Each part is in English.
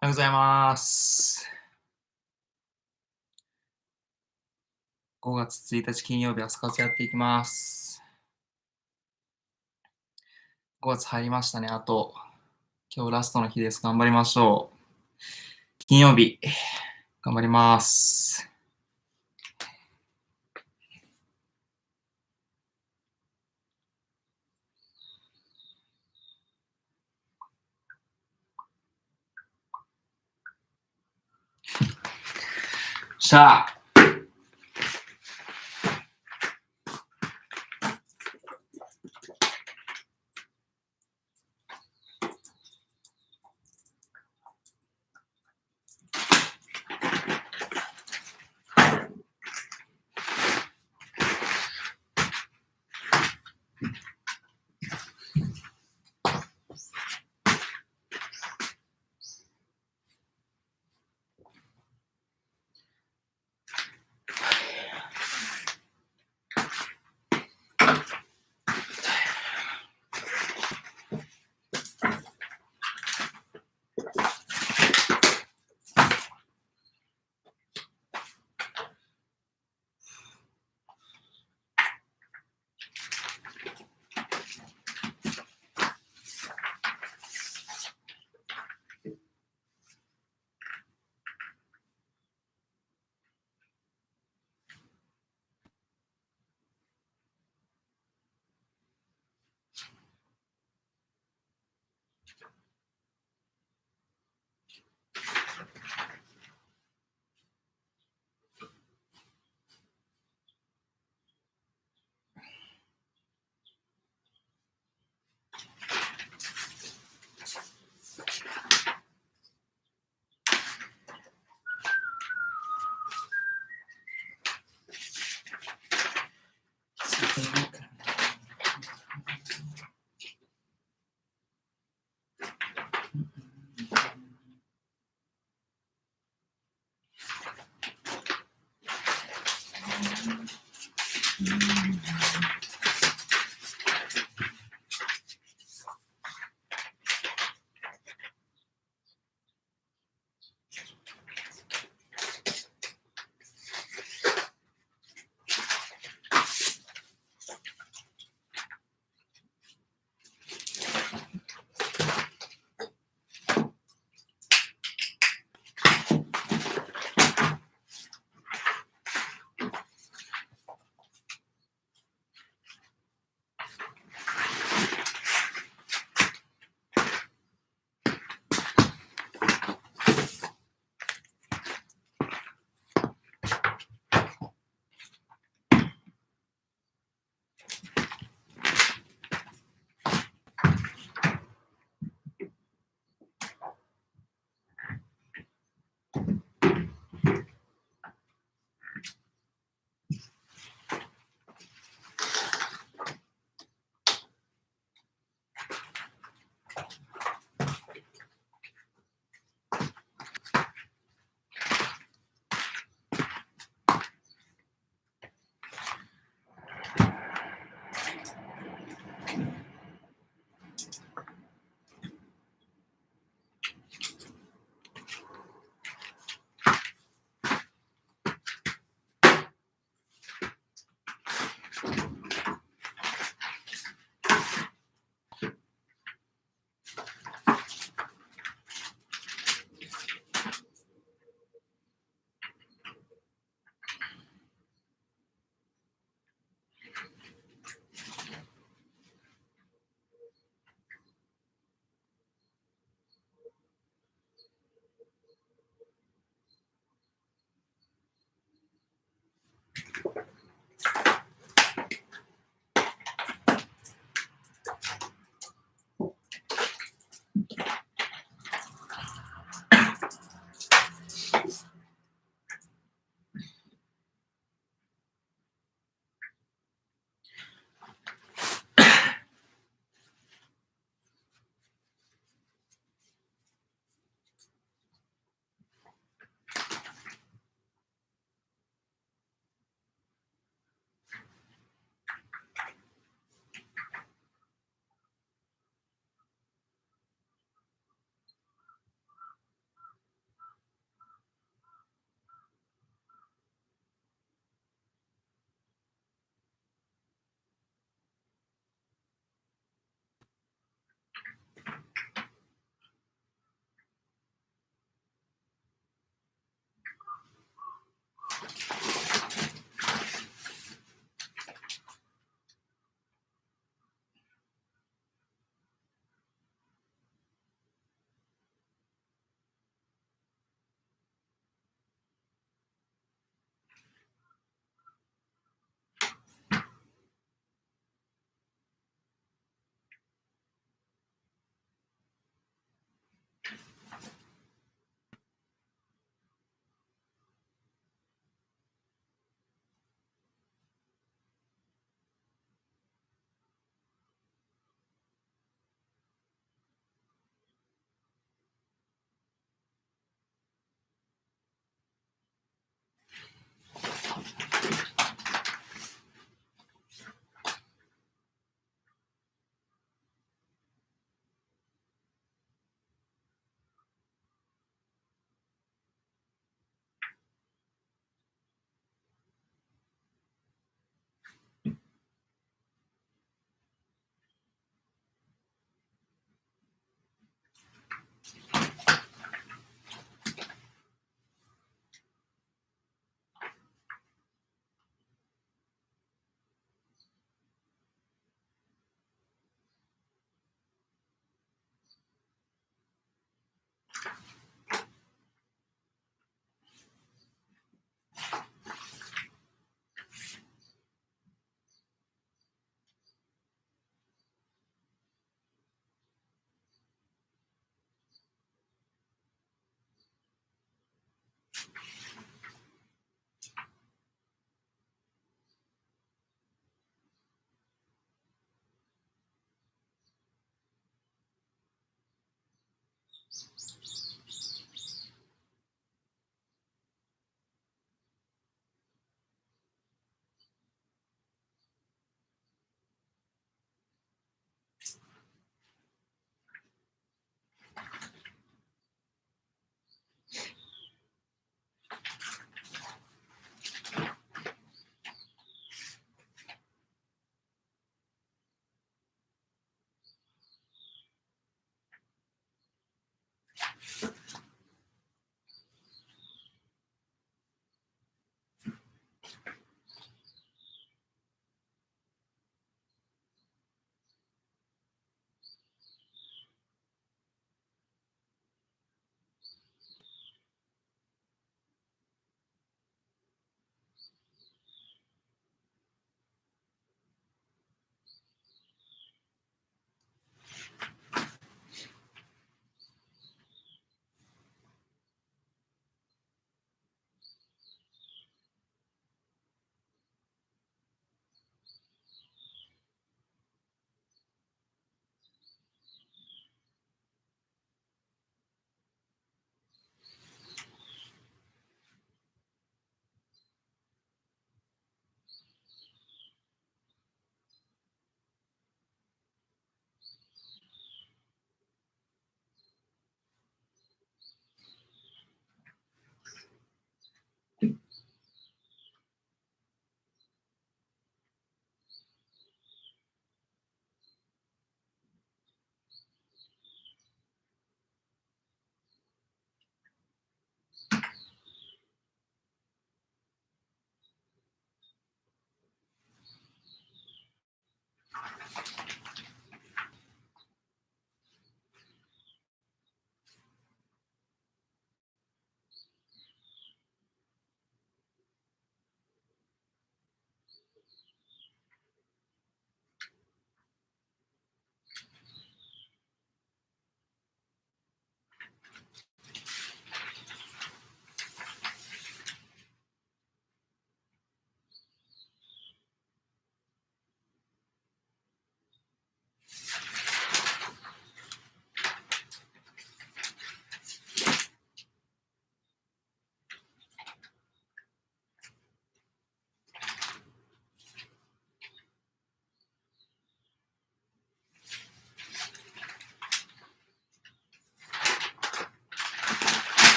おはようございます。5月1日金曜日、朝活やっていきます。5月入りましたね。今日ラストの日です。頑張りましょう。金曜日、頑張ります。しゃあ。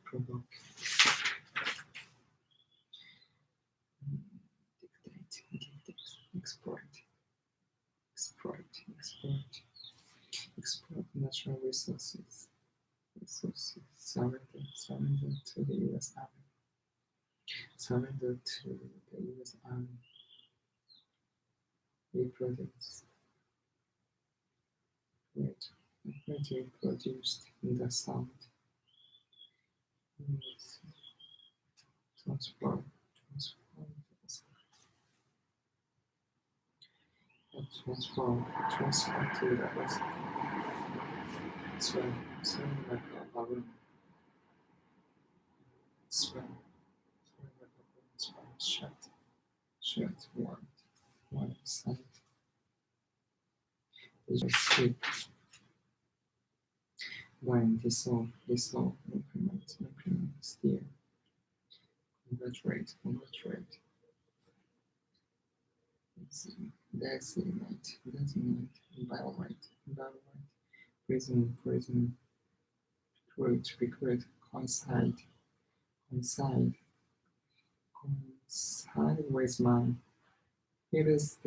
Provoke. Dictate. Exploit natural resources. Surrender to the U.S. Army. Surrender to the U.S. Army. Reproduce. Reproduced in the sound. Transform to the rest. Swim like a balloon. Swim like a balloon. Shut, one side. Sleep. Bind, dissolve, increment, steer. Congratulate. Designate, violate, prison, recruit, coincide with mine. He visit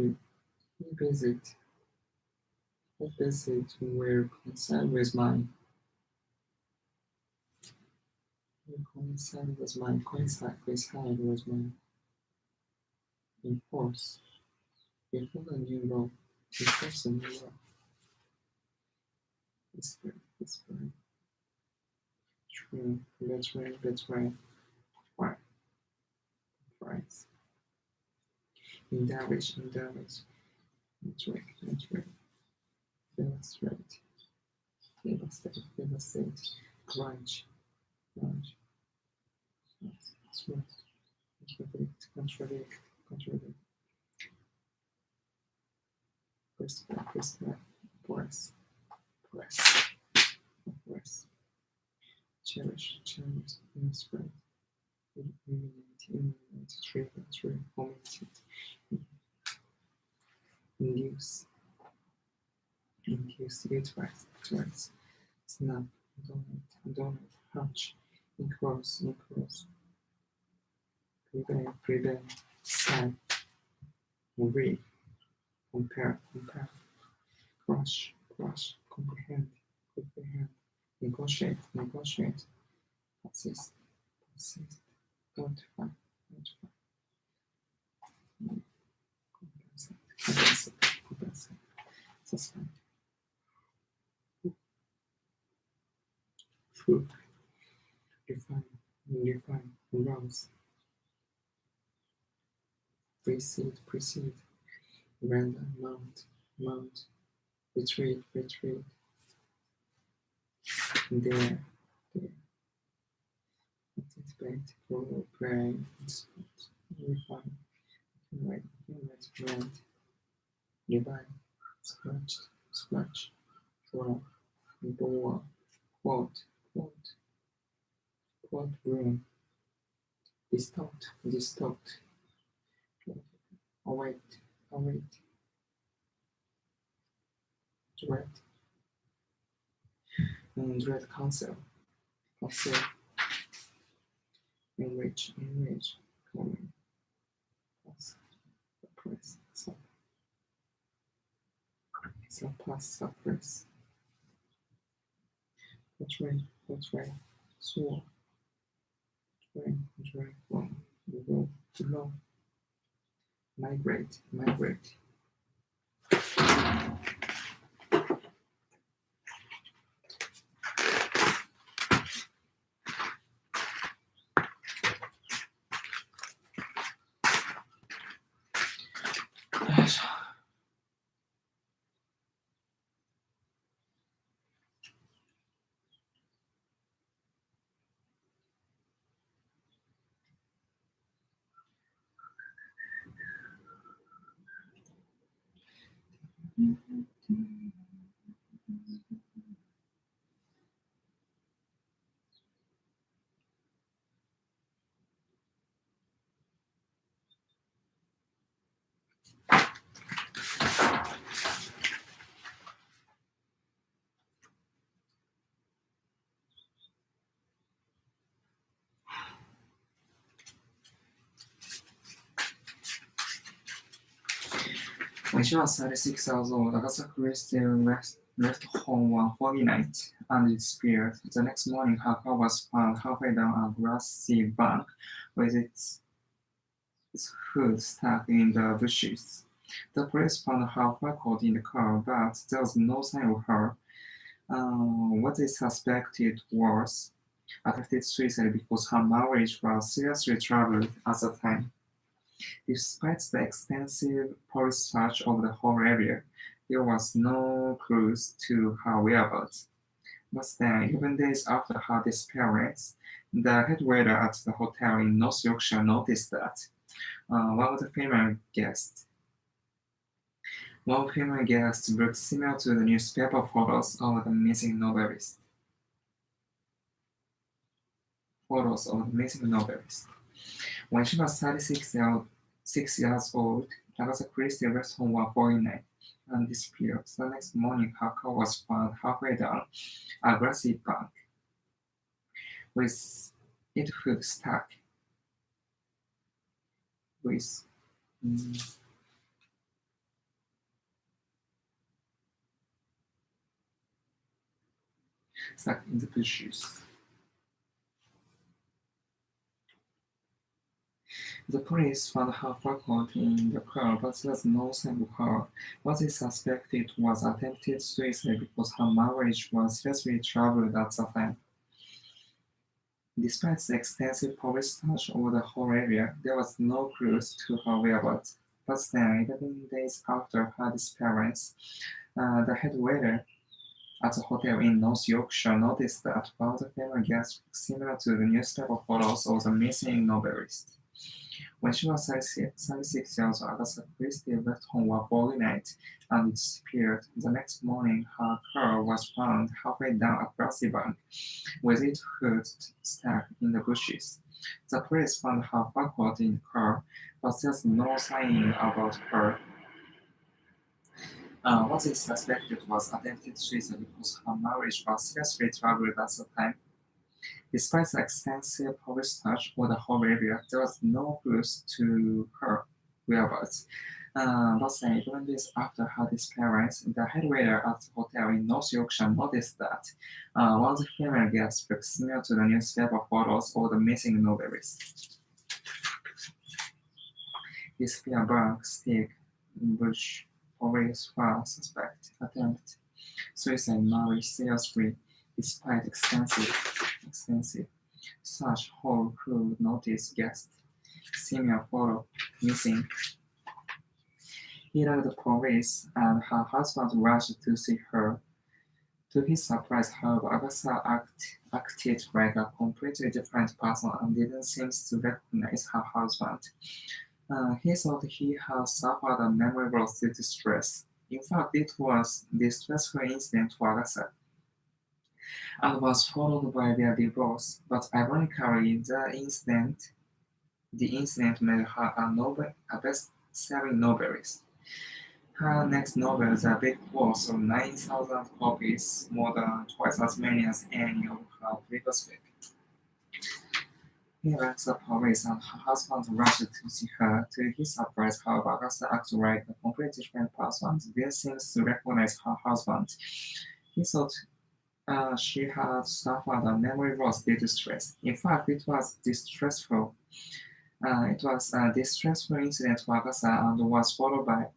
will coincide with mine. Coincide with mine. Enforce a new law. Whisper. True. Betray. Price. Indulge. Illustrate. Devastate. Grudge. Contradict. Press. Cherish. Illustrate. Illuminate. Trigger. Communicate. Induce. Utilize. Snap. Donate. Hunch. Encroach. Prevail. Side. Read. Compare. Crush. Comprehend. Negotiate. Persist. Notify. Compensate. Suspend. Food. Refine. Rouse. Precede. Render. Mount. Retreat. Dare. Anticipate. Pray. Refine. Accumulate. Divide. Scratch. Draw. Bore. Quote. Room. Distort. Await. Dread. Counsel. Enrich. Calming. Suppress. Portray. Swore. Drag. Below. Migrate. When she was 36 years old, Agatha Christie left home one foggy night and disappeared. The next morning, her car was found halfway down a grassy bank with its hood stuck in the bushes. The police found her record in the car, but there was no sign of her. What they suspected was attempted suicide because her marriage was seriously troubled at the time. Despite the extensive police search of the whole area, there was no clues to her whereabouts. But then, 11 days after her disappearance, the head waiter at the hotel in North Yorkshire noticed that one of the female guests looked similar to the newspaper photos of the missing novelist. When she was 6 years old, Agatha Christie left home one foggy night and disappeared. The next morning, her car was found halfway down a grassy bank with its hood stuck in the bushes. The police found her record in the car, but there was no sign of her. What they suspected was attempted suicide because her marriage was seriously troubled at the time. Despite the extensive police search over the whole area, there was no clues to her whereabouts. But then, 11 days after her disappearance, the head waiter at a hotel in North Yorkshire noticed that one of the female guests looked similar to the newspaper photos of the missing novelist. When she was 36 years old, Agatha Christie left home one foggy night and disappeared. The next morning, her car was found halfway down a grassy bank with its hood stuck in the bushes. The police found her record in the car, but there's no sign about her. What they suspected was attempted suicide because her marriage was seriously troubled at the time. Despite the extensive police search for the whole area, there was no clues to her whereabouts. But then, 11 days after her disappearance, the head waiter at the hotel in North Yorkshire noticed that one of the female guests looked similar to the newspaper photos of the missing novelist. Disappear bank, stick, bush, police were suspect attempt suicide marriage seriously despite extensive search whole crew notice guest senior photo missing. He left the police and her husband rushed to see her. To his surprise, however, Agatha acted like a completely different person and didn't seem to recognize her husband. He thought he had suffered a memory loss due to stress. In fact, it was a distressful incident for Agatha and was followed by their divorce. But ironically, the incident made her a best-selling novelist. Her next novel, The Big War, sold 9,000 copies, more than twice as many as any of her previous books. He left the police and her husband rushed to see her. To his surprise, however, Agatha acted like a completely different person and didn't seem to recognize her husband. He thought she had suffered a memory loss due to stress. In fact, it was a distressful incident for Agatha and was followed by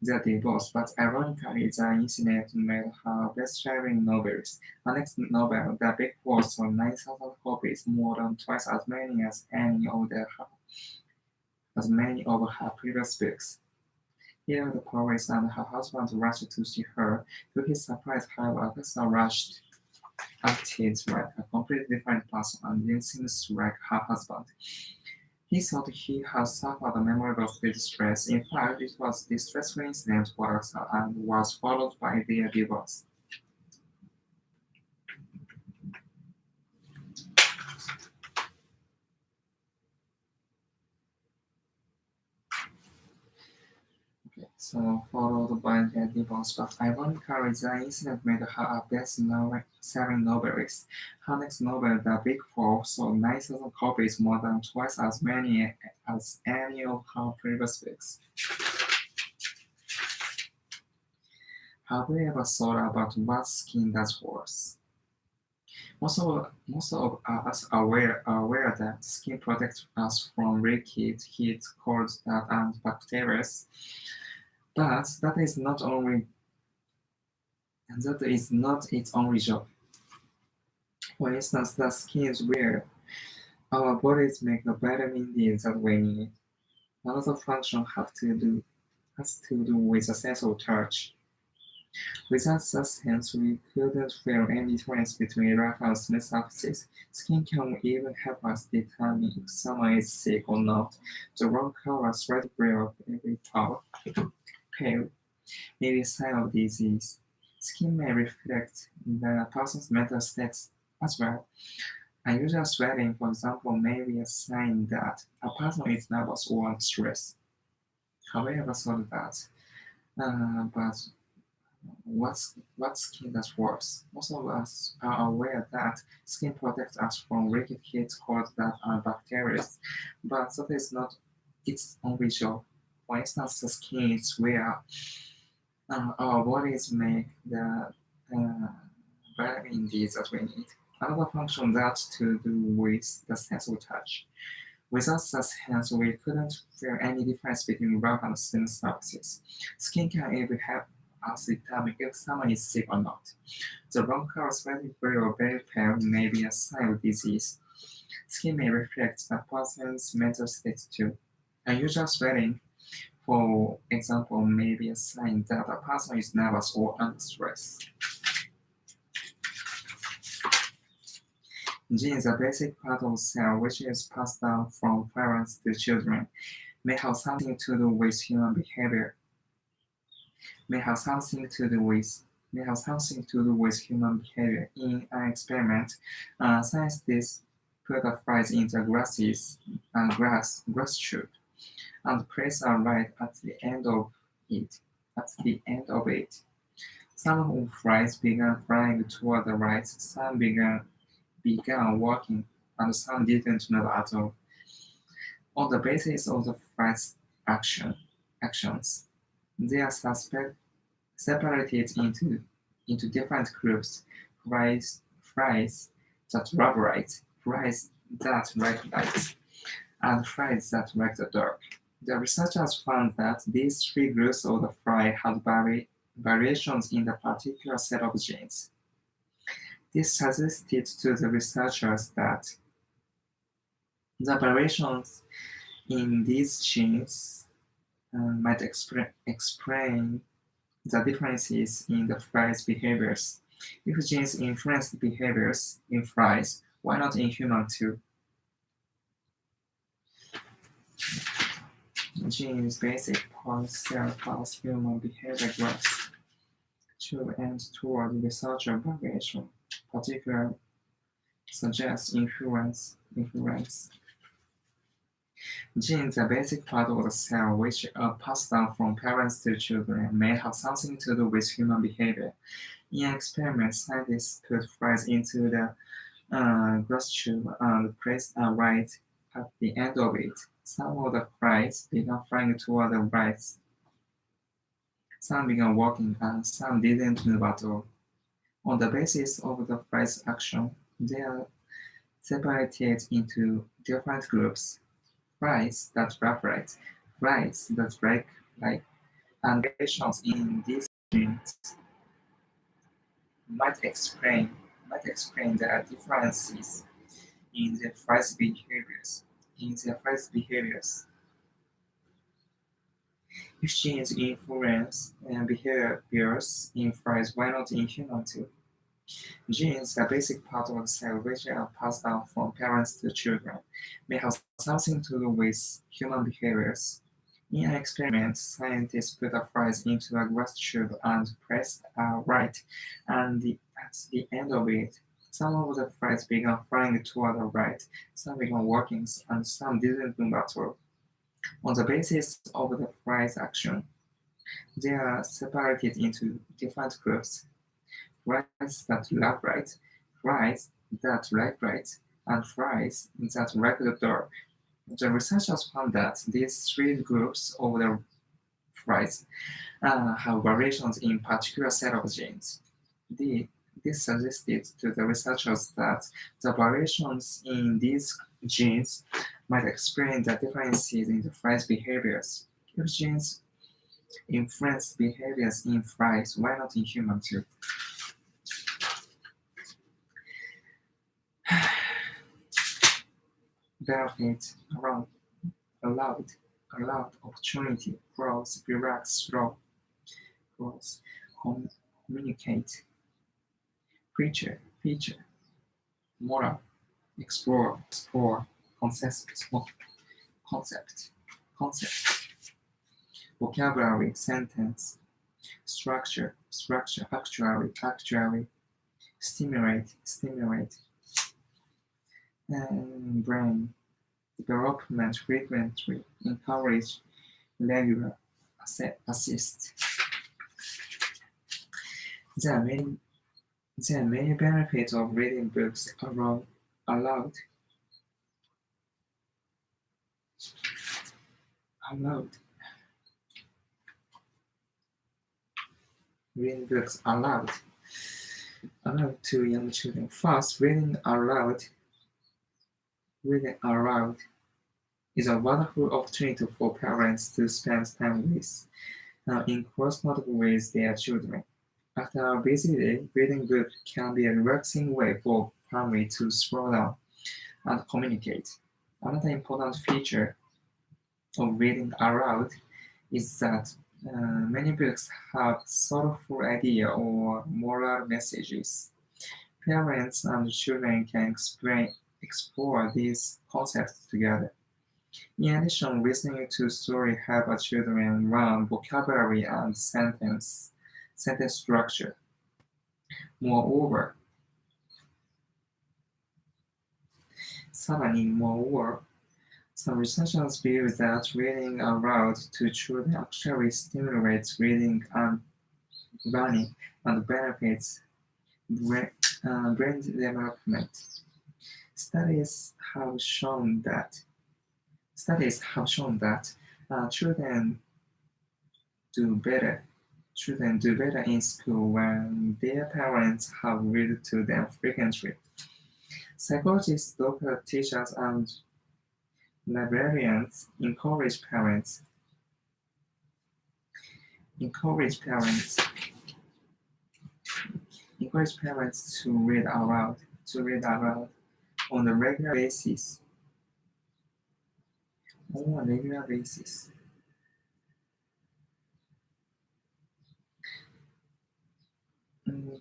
their divorce, but ironically, the incident made her best-selling novelist. Her next novel, The Big War, sold 9,000 copies, more than twice as many as many of her previous books. Here, the police and her husband rushed to see her. To his surprise, however, Agatha acted like a completely different person and didn't seem like her husband. He thought he had suffered a memorable distress. In fact, it was a distressful incident for us and was followed by their divorce. Okay, so followed by their divorce, but ironically, the incident made her a best-selling novelist. Her next novel, The Big Four, sold 9,000 copies, more than twice as many as any of her previous books. Have you ever thought about what skin does for us? Most of us are aware that skin protects us from leakage, heat, cold, dirt, and bacteria. But that is not its only job. For instance, the skin is where our bodies make the vitamin D that we need. Another function has to do with a sense of touch. Without such sense, we couldn't feel any difference between rough and smooth surfaces. Skin can even help us determine if someone is sick or not. The wrong color, slight gray of every pale may be a sign of disease. Skin may reflect the person's mental state as well. Unusual sweating, for example, may be a sign that a person is nervous or stressed. However, so that, but what skin does worse? Most of us are aware that skin protects us from leakage, heat, cold, dirt, and bacteria, but that is not its only job. For instance, the skin is where our bodies make the vitamin D that we need. Another function that to do with the sense of touch. Without such hands, we couldn't feel any difference between rough and smooth surfaces. Skin can even help us determine if someone is sick or not. The wrong color, slightly gray or very pale, may be a sign of disease. Skin may reflect a person's mental state too. Unusual sweating, for example, may be a sign that a person is nervous or under stress. Genes, a basic part of the cell which is passed down from parents to children, may have something to do with human behavior. Human behavior. In an experiment, scientists put a flies into a grass tube and placed a light at the end of it. Some of the flies began flying toward the right, some began walking, and some didn't move at all. On the basis of the flies' actions, they are separated into different groups: flies that love light, flies that like light, and flies that like the dark. The researchers found that these three groups of the fly had variations in the particular set of genes. This suggested to the researchers that the variations in these genes might explain the differences in the flies' behaviors. If genes influence behaviors in flies, why not in humans too? Genes basic part cell pass human behavior graphs to and toward researcher variation, particularly suggests influence. Genes, a basic part of the cell which are passed down from parents to children, may have something to do with human behavior. In an experiment, scientists put flies into the glass tube and placed a light at the end of it. Some of the flies began flying toward the right, some began walking, and some didn't move at all. On the basis of the flies' action, they are separated into different groups: flies that love light, flies that like light, and variations in these genes might explain the differences in the flies' behaviors. If genes influence behaviors in flies, why not in humans too? Genes, a basic part of the cell which are passed down from parents to children, may have something to do with human behaviors. In an experiment, scientists put a fries into a glass tube and pressed a right, and at the end of it, some of the fries began flying toward the right, some began walking, and some didn't move at all. On the basis of the fries' action, they are separated into different groups: fries that love right, fries that like right, and fries that like the door. The researchers found that these three groups of the fries have variations in particular set of genes. This suggested to the researchers that the variations in these genes might explain the differences in the fries' behaviors. If genes influence behaviors in fries, why not in humans too? Benefit allowed opportunity, growth, relax, slow, growth, communicate, feature, moral, explore, concept, vocabulary, sentence, structure, actually, stimulate, and brain, development, frequently, encourage, regular, assist. There are many benefits of reading books aloud. Reading books aloud to young children. First, reading aloud is a wonderful opportunity for parents to spend time in close contact with their children. After a busy day, reading books can be a relaxing way for family to slow down and communicate. Another important feature of reading aloud is that many books have thoughtful ideas or moral messages. Parents and children can explore these concepts together. In addition, listening to stories helps children learn vocabulary and sentence structure. Moreover, some researchers believe that reading aloud to children actually stimulates reading and learning and benefits brain development. Studies have shown that children do better in school when their parents have read to them frequently. Psychologists, doctors, teachers, and librarians encourage parents to read aloud on a regular basis.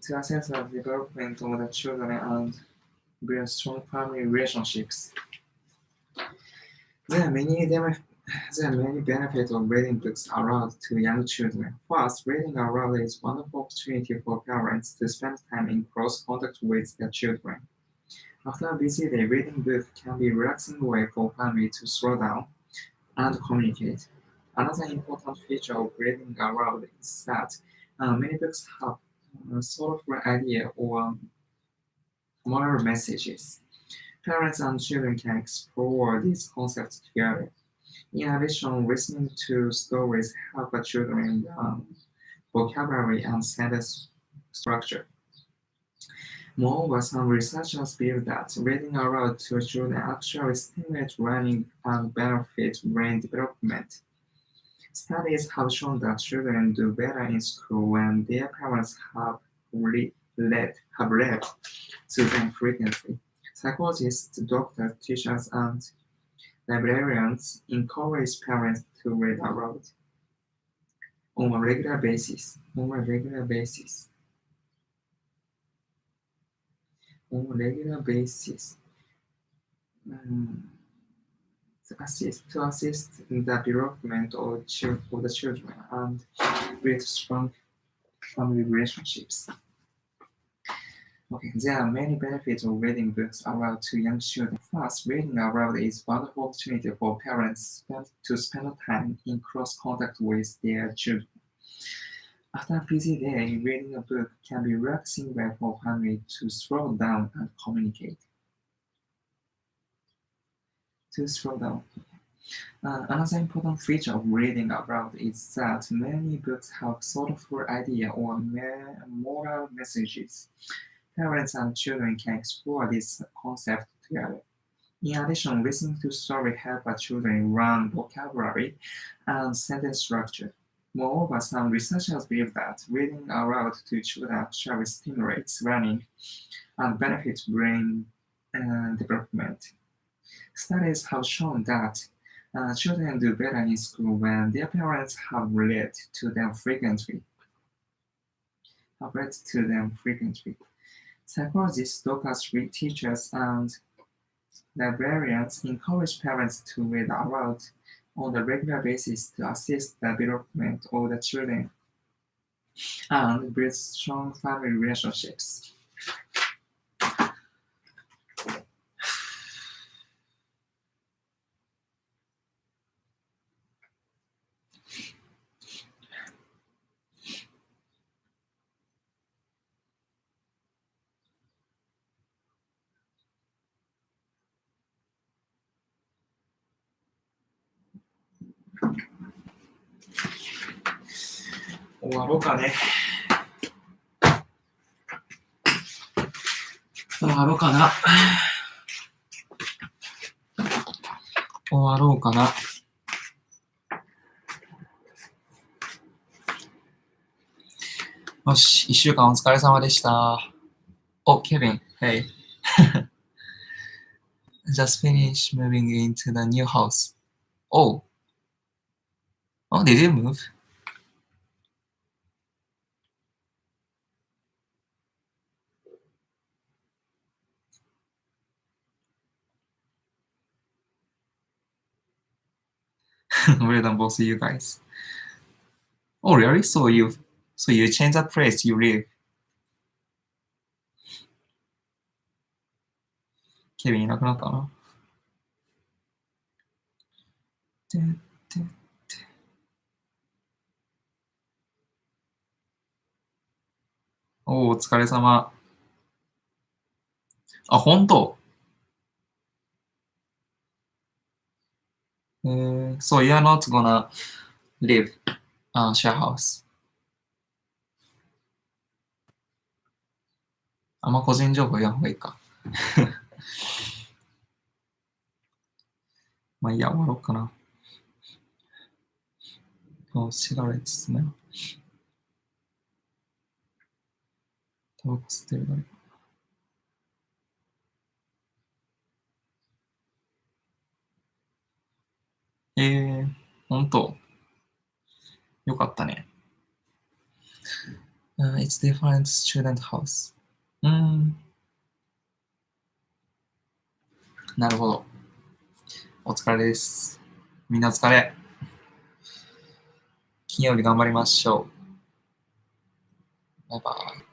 To assess the development of the children and build strong family relationships. There are many benefits of reading books aloud to young children. First, reading aloud is a wonderful opportunity for parents to spend time in close contact with their children. After a busy day, reading books can be a relaxing way for family to slow down and communicate. Another important feature of reading aloud is that many books have thoughtful ideas or moral messages. Parents and children can explore these concepts together. In addition, listening to stories help children learn vocabulary and sentence structure. Moreover, some researchers believe that reading aloud to children actually stimulates learning and benefits brain development. Studies have shown that children do better in school when their parents have read to them frequently. Psychologists, doctors, teachers, and librarians encourage parents to read aloud on a regular basis. on a regular basis to assist in the development of the children and build strong family relationships. Okay, there are many benefits of reading books aloud to young children. First, reading aloud is a wonderful opportunity for parents to spend time in close contact with their children. After a busy day, reading a book can be a relaxing way for family to slow down and communicate. Another important feature of reading aloud is that many books have thoughtful ideas or moral messages. Parents and children can explore this concept together. In addition, listening to stories helps children learn vocabulary and sentence structure. Moreover, some researchers believe that reading aloud to children actually stimulates learning and benefits brain development. Studies have shown that children do better in school when their parents have read to them frequently. Psychologists, doctors, teachers, and librarians encourage parents to read aloud on a regular basis to assist the development of the children and build strong family relationships.終わろうかね。終わろうかな。終わろうかな。よし、1週間お疲れ様でした。Oh, Kevin, hey. Just finished moving into the new house. Oh, did you move? Well done, both of you guys. Oh, really? So you changed the place you live? Kevin いなくなったな。お疲れ様。あ、本当So you're not gonna live share house? あんま個人情報言わん方がいいか。まあいいや、終わろうかな。シガレットですね。タバコ吸ってる誰か。ほんと。よかったね。It's different student house. なるほど。お疲れです。みんなお疲れ。金曜日頑張りましょう。バイバイ。